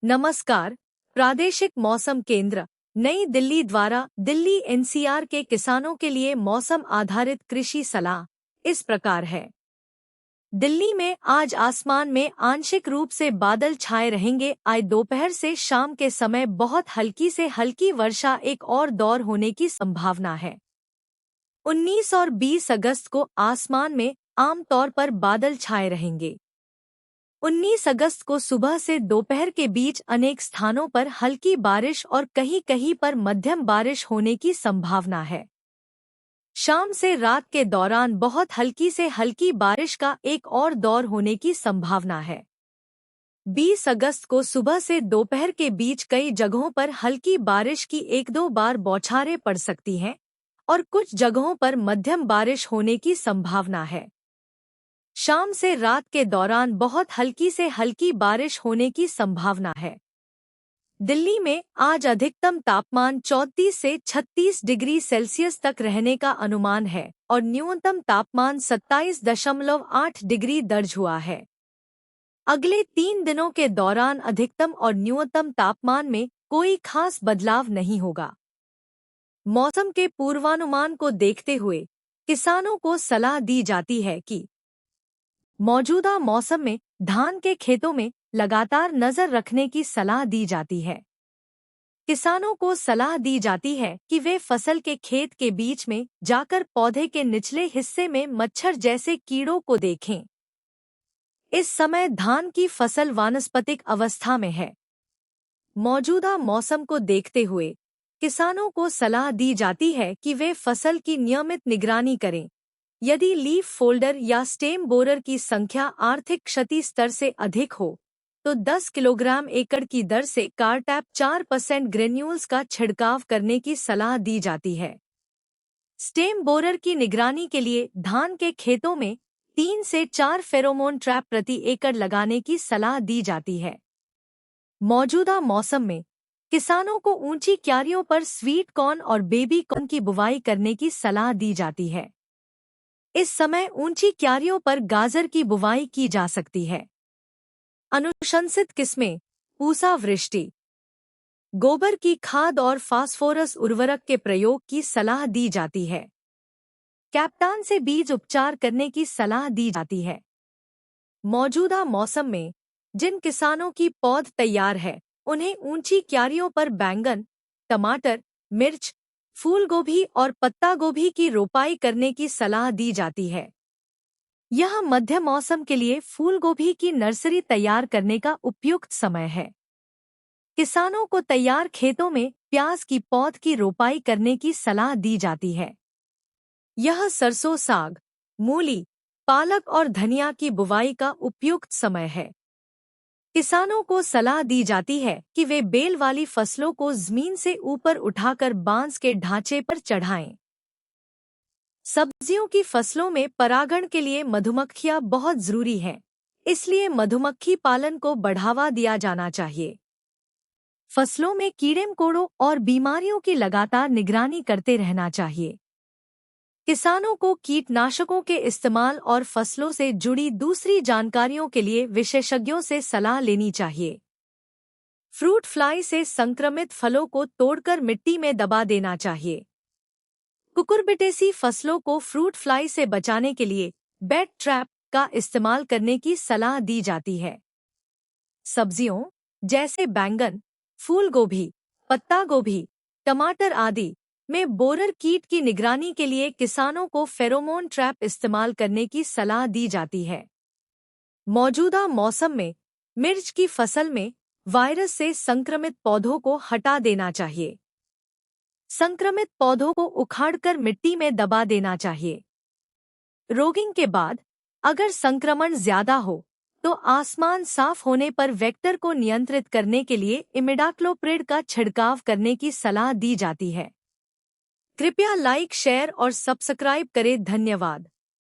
नमस्कार। प्रादेशिक मौसम केंद्र नई दिल्ली द्वारा दिल्ली एनसीआर के किसानों के लिए मौसम आधारित कृषि सलाह इस प्रकार है। दिल्ली में आज आसमान में आंशिक रूप से बादल छाए रहेंगे। आज दोपहर से शाम के समय बहुत हल्की से हल्की वर्षा एक और दौर होने की संभावना है। 19 और 20 अगस्त को आसमान में आमतौर पर बादल छाए रहेंगे। 19 अगस्त को सुबह से दोपहर के बीच अनेक स्थानों पर हल्की बारिश और कहीं-कहीं पर मध्यम बारिश होने की संभावना है। शाम से रात के दौरान बहुत हल्की से हल्की बारिश का एक और दौर होने की संभावना है। 20 अगस्त को सुबह से दोपहर के बीच कई जगहों पर हल्की बारिश की 1-2 बार बौछारें पड़ सकती हैं और कुछ जगहों पर मध्यम बारिश होने की संभावना है। शाम से रात के दौरान बहुत हल्की से हल्की बारिश होने की संभावना है। दिल्ली में आज अधिकतम तापमान 34 से 36 डिग्री सेल्सियस तक रहने का अनुमान है और न्यूनतम तापमान 27.8 डिग्री दर्ज हुआ है। अगले 3 दिनों के दौरान अधिकतम और न्यूनतम तापमान में कोई खास बदलाव नहीं होगा। मौसम के पूर्वानुमान को देखते हुए किसानों को सलाह दी जाती है कि मौजूदा मौसम में धान के खेतों में लगातार नजर रखने की सलाह दी जाती है। किसानों को सलाह दी जाती है कि वे फसल के खेत के बीच में जाकर पौधे के निचले हिस्से में मच्छर जैसे कीड़ों को देखें। इस समय धान की फसल वानस्पतिक अवस्था में है। मौजूदा मौसम को देखते हुए किसानों को सलाह दी जाती है कि वे फसल की नियमित निगरानी करें। यदि लीफ फोल्डर या स्टेम बोरर की संख्या आर्थिक क्षति स्तर से अधिक हो तो 10 किलोग्राम एकड़ की दर से कार्टैप 4% ग्रेन्यूल्स का छिड़काव करने की सलाह दी जाती है। स्टेम बोरर की निगरानी के लिए धान के खेतों में 3 से 4 फेरोमोन ट्रैप प्रति एकड़ लगाने की सलाह दी जाती है। मौजूदा मौसम में किसानों को ऊंची क्यारियों पर स्वीट कॉर्न और बेबी कॉर्न की बुवाई करने की सलाह दी जाती है। इस समय ऊंची क्यारियों पर गाजर की बुवाई की जा सकती है। अनुशंसित किस्में पूसा वृष्टि, गोबर की खाद और फास्फोरस उर्वरक के प्रयोग की सलाह दी जाती है। कैप्टान से बीज उपचार करने की सलाह दी जाती है। मौजूदा मौसम में जिन किसानों की पौध तैयार है उन्हें ऊंची क्यारियों पर बैंगन, टमाटर, मिर्च, फूल गोभी और पत्ता गोभी की रोपाई करने की सलाह दी जाती है। यह मध्य मौसम के लिए फूल गोभी की नर्सरी तैयार करने का उपयुक्त समय है। किसानों को तैयार खेतों में प्याज की पौध की रोपाई करने की सलाह दी जाती है। यह सरसों, साग, मूली, पालक और धनिया की बुवाई का उपयुक्त समय है। किसानों को सलाह दी जाती है कि वे बेल वाली फसलों को जमीन से ऊपर उठाकर बांस के ढांचे पर चढ़ाएं। सब्जियों की फसलों में परागण के लिए मधुमक्खियां बहुत जरूरी हैं, इसलिए मधुमक्खी पालन को बढ़ावा दिया जाना चाहिए। फसलों में कीड़े मकोड़ों और बीमारियों की लगातार निगरानी करते रहना चाहिए। किसानों को कीटनाशकों के इस्तेमाल और फसलों से जुड़ी दूसरी जानकारियों के लिए विशेषज्ञों से सलाह लेनी चाहिए। फ्रूट फ्लाई से संक्रमित फलों को तोड़कर मिट्टी में दबा देना चाहिए। कुकुरबिटेसी फसलों को फ्रूट फ्लाई से बचाने के लिए बेड ट्रैप का इस्तेमाल करने की सलाह दी जाती है। सब्जियों जैसे बैंगन, फूल गोभी, पत्ता गोभी, टमाटर आदि में बोरर कीट की निगरानी के लिए किसानों को फेरोमोन ट्रैप इस्तेमाल करने की सलाह दी जाती है। मौजूदा मौसम में मिर्च की फसल में वायरस से संक्रमित पौधों को हटा देना चाहिए। संक्रमित पौधों को उखाड़कर मिट्टी में दबा देना चाहिए। रोगिंग के बाद अगर संक्रमण ज्यादा हो तो आसमान साफ होने पर वेक्टर को नियंत्रित करने के लिए इमिडाक्लोप्रिड का छिड़काव करने की सलाह दी जाती है। कृपया लाइक, शेयर और सब्सक्राइब करें। धन्यवाद।